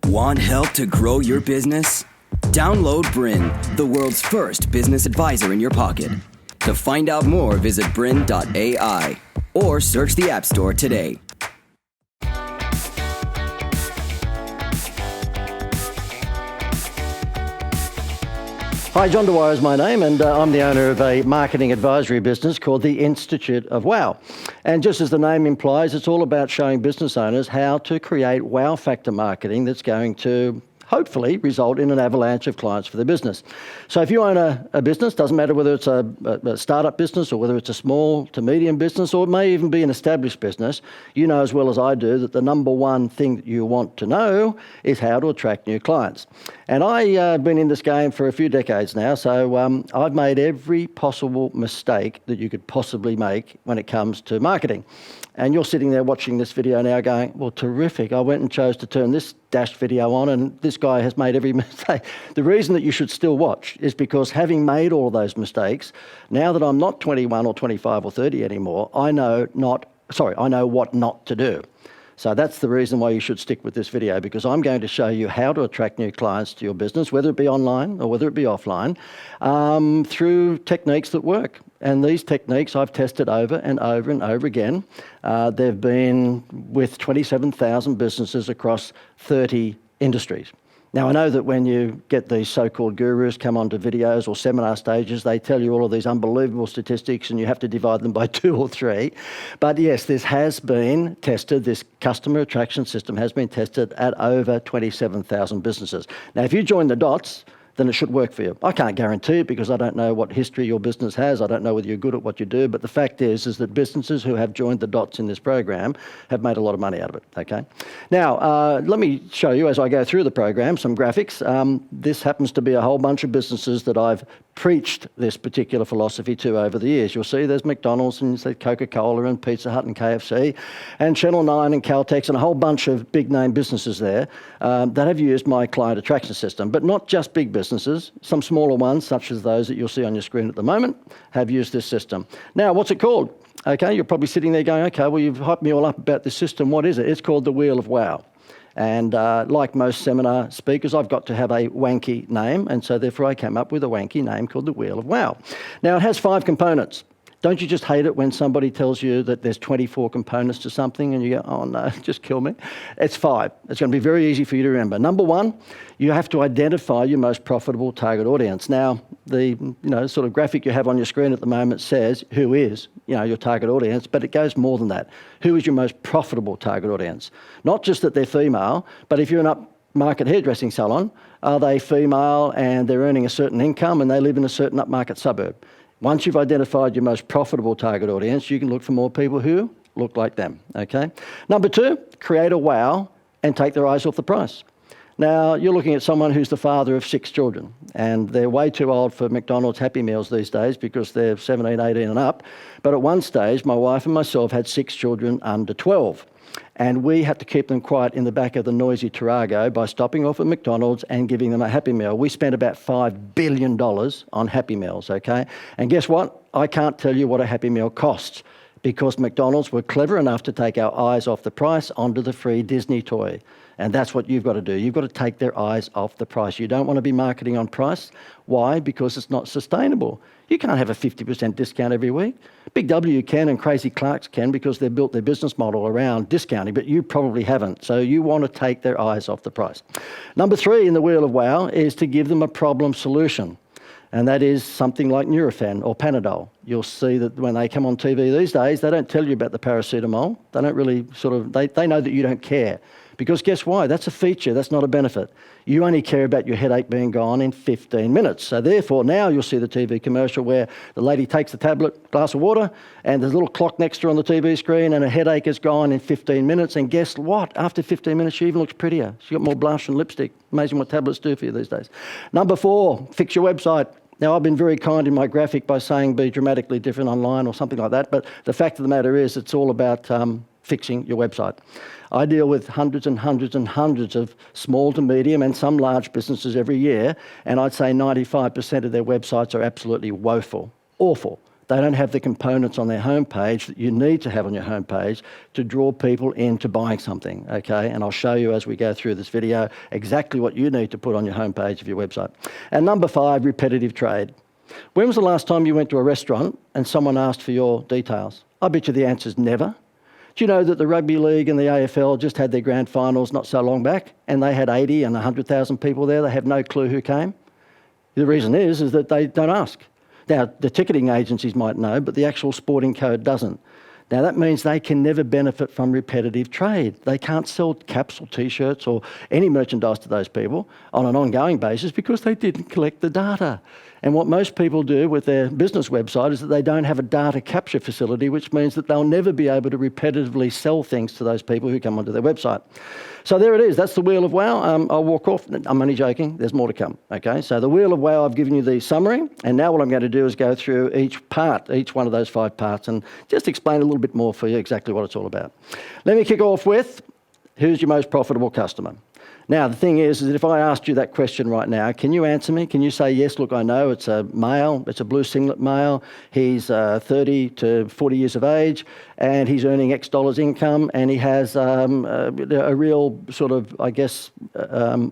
Want help to grow your business? Download BRiN, the world's first business advisor in your pocket. To find out more, visit BRiN.ai or search the App Store today. Hi, John Dwyer is my name, and I'm the owner of a marketing advisory business called the Institute of Wow. And just as the name implies, it's all about showing business owners how to create wow factor marketing that's going to hopefully result in an avalanche of clients for the business. So if you own a business, doesn't matter whether it's a startup business or whether it's a small to medium business, or it may even be an established business, you know as well as I do that the number one thing that you want to know is how to attract new clients. And I've been in this game for a few decades now, so I've made every possible mistake that you could possibly make when it comes to marketing. And you're sitting there watching this video now going, well, terrific. I went and chose to turn this dash video on and this guy has made every mistake. The reason that you should still watch is because having made all those mistakes, now that I'm not 21 or 25 or 30 anymore, I know what not to do. So that's the reason why you should stick with this video, because I'm going to show you how to attract new clients to your business, whether it be online or whether it be offline, through techniques that work. And these techniques I've tested over and over and over again. They've been with 27,000 businesses across 30 industries. Now, I know that when you get these so-called gurus come onto videos or seminar stages, they tell you all of these unbelievable statistics and you have to divide them by 2 or 3. But yes, this has been tested. This customer attraction system has been tested at over 27,000 businesses. Now, if you join the dots, then it should work for you. I can't guarantee it because I don't know what history your business has. I don't know whether you're good at what you do, but the fact is that businesses who have joined the dots in this program have made a lot of money out of it, okay? Now, let me show you as I go through the program some graphics. This happens to be a whole bunch of businesses that I've preached this particular philosophy to over the years. You'll see there's McDonald's and Coca-Cola and Pizza Hut and KFC and Channel 9 and Caltex and a whole bunch of big name businesses there that have used my client attraction system, but not just big businesses. Some smaller ones, such as those that you'll see on your screen at the moment, have used this system. Now, what's it called? Okay, you're probably sitting there going, okay, well, you've hyped me all up about this system. What is it? It's called the Wheel of Wow. And like most seminar speakers, I've got to have a wanky name, and so therefore I came up with a wanky name called the Wheel of Wow. Now, it has 5 components. Don't you just hate it when somebody tells you that there's 24 components to something and you go, oh no, just kill me? It's 5. It's going to be very easy for you to remember. Number 1, you have to identify your most profitable target audience. Now, the sort of graphic you have on your screen at the moment says who is your target audience, but it goes more than that. Who is your most profitable target audience? Not just that they're female, but if you're an upmarket hairdressing salon, are they female and they're earning a certain income and they live in a certain upmarket suburb? Once you've identified your most profitable target audience, you can look for more people who look like them, okay? Number 2, create a wow and take their eyes off the price. Now, you're looking at someone who's the father of 6 children, and they're way too old for McDonald's Happy Meals these days because they're 17, 18 and up. But at one stage, my wife and myself had 6 children under 12. And we had to keep them quiet in the back of the noisy Tarago by stopping off at McDonald's and giving them a Happy Meal. We spent about $5 billion on Happy Meals, okay? And guess what? I can't tell you what a Happy Meal costs because McDonald's were clever enough to take our eyes off the price onto the free Disney toy. And that's what you've got to do. You've got to take their eyes off the price. You don't want to be marketing on price. Why? Because it's not sustainable. You can't have a 50% discount every week. Big W can and Crazy Clarks can because they've built their business model around discounting, but you probably haven't. So you want to take their eyes off the price. Number 3 in the Wheel of Wow is to give them a problem solution. And that is something like Nurofen or Panadol. You'll see that when they come on TV these days, they don't tell you about the paracetamol. They don't really they know that you don't care. Because guess why? That's a feature, that's not a benefit. You only care about your headache being gone in 15 minutes. So therefore, now you'll see the TV commercial where the lady takes the tablet, glass of water, and there's a little clock next to her on the TV screen, and her headache is gone in 15 minutes. And guess what? After 15 minutes, she even looks prettier. She's got more blush and lipstick. Amazing what tablets do for you these days. Number 4, fix your website. Now, I've been very kind in my graphic by saying be dramatically different online or something like that, but the fact of the matter is it's all about fixing your website. I deal with hundreds and hundreds and hundreds of small to medium and some large businesses every year, and I'd say 95% of their websites are absolutely woeful, awful. They don't have the components on their homepage that you need to have on your homepage to draw people into buying something, okay? And I'll show you as we go through this video exactly what you need to put on your homepage of your website. And number 5, repetitive trade. When was the last time you went to a restaurant and someone asked for your details? I bet you the answer's never. Do you know that the Rugby League and the AFL just had their grand finals not so long back, and they had 80 and 100,000 people there? They have no clue who came. The reason is that they don't ask. Now, the ticketing agencies might know, but the actual sporting code doesn't. Now, that means they can never benefit from repetitive trade. They can't sell caps or T-shirts or any merchandise to those people on an ongoing basis because they didn't collect the data. And what most people do with their business website is that they don't have a data capture facility, which means that they'll never be able to repetitively sell things to those people who come onto their website. So there it is. That's the Wheel of Wow. I'll walk off. I'm only joking. There's more to come. Okay. So the Wheel of Wow, I've given you the summary. And now what I'm going to do is go through each part, each one of those 5 parts, and just explain a little bit more for you exactly what it's all about. Let me kick off with, who's your most profitable customer? Now, the thing is that if I asked you that question right now, can you answer me? Can you say, yes, look, I know it's a male, it's a blue singlet male, he's 30 to 40 years of age, and he's earning X dollars income, and he has a real sort of, I guess,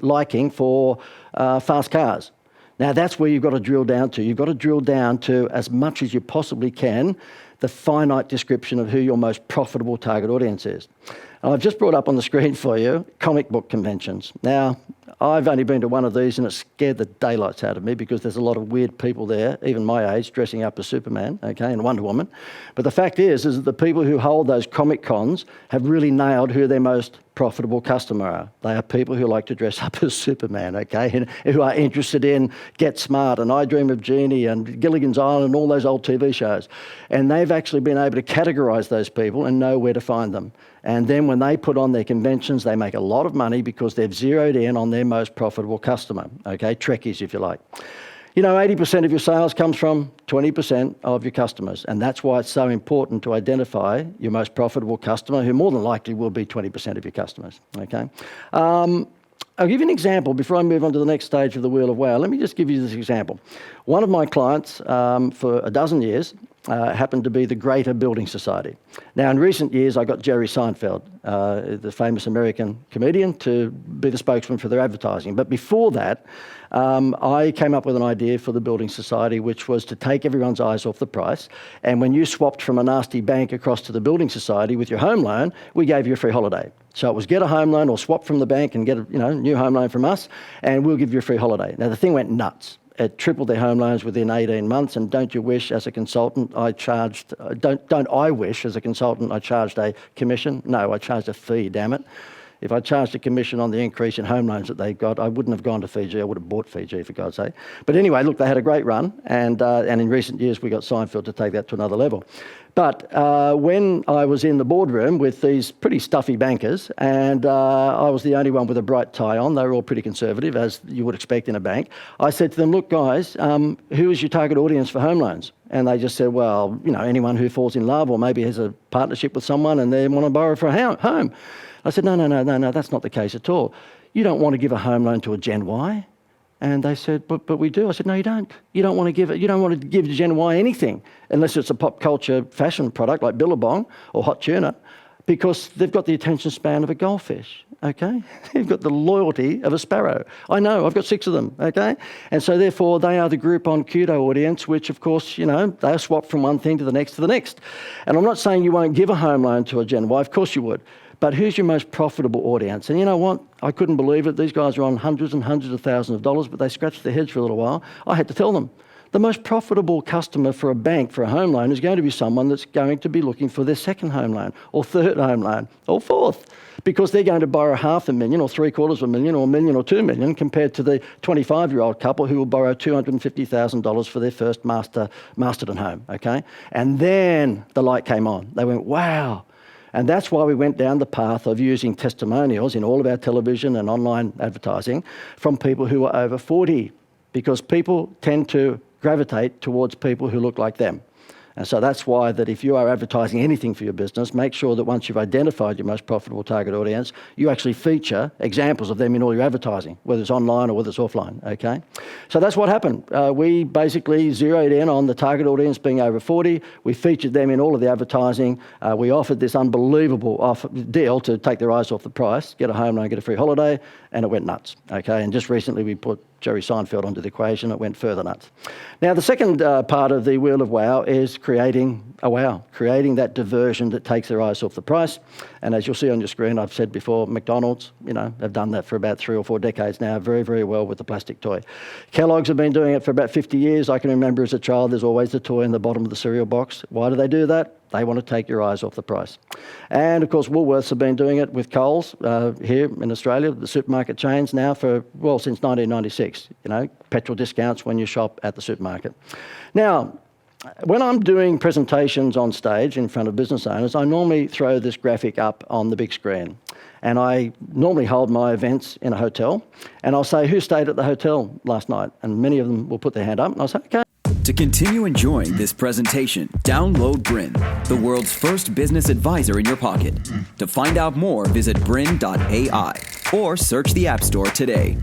liking for fast cars. Now, that's where you've got to drill down to. You've got to drill down to, as much as you possibly can, the finite description of who your most profitable target audience is. And I've just brought up on the screen for you comic book conventions. Now, I've only been to one of these and it scared the daylights out of me because there's a lot of weird people there, even my age, dressing up as Superman, okay, and Wonder Woman. But the fact is that the people who hold those comic cons have really nailed who their most profitable customer are. They are people who like to dress up as Superman, okay, and who are interested in Get Smart and I Dream of Jeannie and Gilligan's Island and all those old TV shows. And they've actually been able to categorise those people and know where to find them. And then when they put on their conventions, they make a lot of money because they've zeroed in on their most profitable customer, okay, Trekkies if you like. You know, 80% of your sales comes from 20% of your customers, and that's why it's so important to identify your most profitable customer, who more than likely will be 20% of your customers, okay? I'll give you an example before I move on to the next stage of the Wheel of Wow. Let me just give you this example. One of my clients for a dozen years happened to be the Greater Building Society. Now, in recent years, I got Jerry Seinfeld, the famous American comedian, to be the spokesman for their advertising. But before that, I came up with an idea for the Building Society, which was to take everyone's eyes off the price. And when you swapped from a nasty bank across to the Building Society with your home loan, we gave you a free holiday. So it was get a home loan or swap from the bank and get a new home loan from us, and we'll give you a free holiday. Now, the thing went nuts. It tripled their home loans within 18 months, and don't you wish, as a consultant, I charged, don't I wish, as a consultant, I charged a commission? No, I charged a fee, damn it. If I charged a commission on the increase in home loans that they got, I wouldn't have gone to Fiji. I would have bought Fiji, for God's sake. But anyway, look, they had a great run, and in recent years we got Seinfeld to take that to another level. But when I was in the boardroom with these pretty stuffy bankers, and I was the only one with a bright tie on, they were all pretty conservative, as you would expect in a bank, I said to them, look, guys, who is your target audience for home loans? And they just said, well, anyone who falls in love or maybe has a partnership with someone and they want to borrow for a home. I said, no, that's not the case at all. You don't want to give a home loan to a Gen Y. And they said, but we do. I said, no, you don't. You don't want to give Gen Y anything unless it's a pop culture fashion product like Billabong or hot tuna, because they've got the attention span of a goldfish, okay? They've got the loyalty of a sparrow. I know, I've got 6 of them, okay? And so therefore they are the Groupon Kudo audience, which of course, they swap from one thing to the next to the next. And I'm not saying you won't give a home loan to a Gen Y, of course you would. But who's your most profitable audience? And you know what? I couldn't believe it. These guys are on hundreds and hundreds of thousands of dollars, but they scratched their heads for a little while. I had to tell them. The most profitable customer for a bank for a home loan is going to be someone that's going to be looking for their second home loan or third home loan or fourth, because they're going to borrow $500,000 or $750,000 or $1 million or $2 million compared to the 25-year-old couple who will borrow $250,000 for their first Masterton home, okay? And then the light came on. They went, wow. And that's why we went down the path of using testimonials in all of our television and online advertising from people who are over 40, because people tend to gravitate towards people who look like them. And so that's why that if you are advertising anything for your business, make sure that once you've identified your most profitable target audience, you actually feature examples of them in all your advertising, whether it's online or whether it's offline, okay? So that's what happened. We basically zeroed in on the target audience being over 40. We featured them in all of the advertising. We offered this unbelievable deal to take their eyes off the price, get a home loan, get a free holiday, and it went nuts, okay? And just recently we put Jerry Seinfeld onto the equation, it went further nuts. Now, the second part of the Wheel of Wow is creating a wow, creating that diversion that takes their eyes off the price. And as you'll see on your screen, I've said before, McDonald's, have done that for about 3 or 4 decades now, very, very well with the plastic toy. Kellogg's have been doing it for about 50 years. I can remember as a child, there's always the toy in the bottom of the cereal box. Why do they do that? They want to take your eyes off the price. And of course, Woolworths have been doing it with Coles here in Australia, the supermarket chains now since 1996, petrol discounts when you shop at the supermarket. Now, when I'm doing presentations on stage in front of business owners, I normally throw this graphic up on the big screen. And I normally hold my events in a hotel, and I'll say, who stayed at the hotel last night? And many of them will put their hand up, and I'll say, okay. To continue enjoying this presentation, download BRiN, the world's first business advisor in your pocket. To find out more, visit BRiN.ai or search the App Store today.